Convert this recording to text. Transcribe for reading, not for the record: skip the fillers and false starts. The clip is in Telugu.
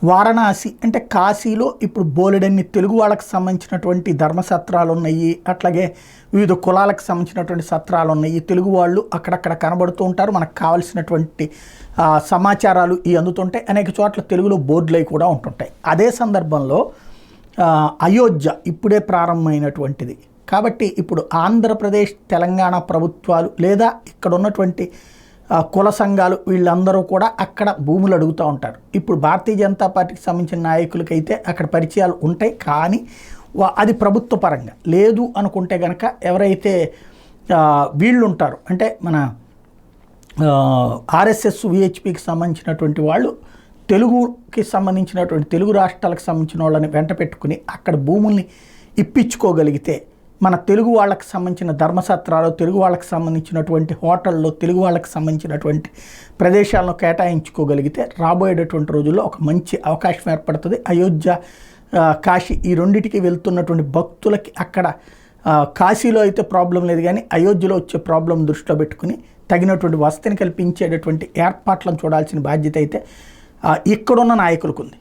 వారణాసి అంటే కాశీలో ఇప్పుడు బోలెడన్ని తెలుగు వాళ్ళకి సంబంధించినటువంటి ధర్మసత్రాలు ఉన్నాయి, అట్లాగే వివిధ కులాలకు సంబంధించినటువంటి సత్రాలు ఉన్నాయి. తెలుగు వాళ్ళు అక్కడక్కడ కనబడుతూ ఉంటారు, మనకు కావాల్సినటువంటి సమాచారాలు అందుతుంటాయి. అనేక చోట్ల తెలుగులో బోర్డులు అవి కూడా ఉంటుంటాయి. అదే సందర్భంలో అయోధ్య ఇప్పుడే ప్రారంభమైనటువంటిది కాబట్టి ఇప్పుడు ఆంధ్రప్రదేశ్ తెలంగాణ ప్రభుత్వాలు లేదా ఇక్కడ ఉన్నటువంటి కుల సంఘాలు వీళ్ళందరూ కూడా అక్కడ భూములు అడుగుతూ ఉంటారు. ఇప్పుడు భారతీయ జనతా పార్టీకి సంబంధించిన నాయకులకైతే అక్కడ పరిచయాలు ఉంటాయి, కానీ అది ప్రభుత్వ పరంగా లేదు అనుకుంటే కనుక ఎవరైతే వీళ్ళు ఉంటారో అంటే మన ఆర్ఎస్ఎస్ విహెచ్పికి సంబంధించినటువంటి వాళ్ళు తెలుగుకి సంబంధించినటువంటి తెలుగు రాష్ట్రాలకు సంబంధించిన వాళ్ళని వెంట పెట్టుకుని అక్కడ భూముల్ని ఇప్పించుకోగలిగితే మన తెలుగు వాళ్ళకి సంబంధించిన ధర్మసత్రాలు, తెలుగు వాళ్ళకి సంబంధించినటువంటి హోటల్లో తెలుగు వాళ్ళకి సంబంధించినటువంటి ప్రదేశాలను కేటాయించుకోగలిగితే రాబోయేటటువంటి రోజుల్లో ఒక మంచి అవకాశం ఏర్పడుతుంది. అయోధ్య కాశీ ఈ రెండింటికి వెళ్తున్నటువంటి భక్తులకి అక్కడ కాశీలో అయితే ప్రాబ్లం లేదు, కానీ అయోధ్యలో వచ్చే ప్రాబ్లం దృష్టిలో పెట్టుకుని తగినటువంటి వసతిని కల్పించేటటువంటి ఏర్పాట్లను చూడాల్సిన బాధ్యత అయితే ఇక్కడున్న నాయకులకు ఉంది.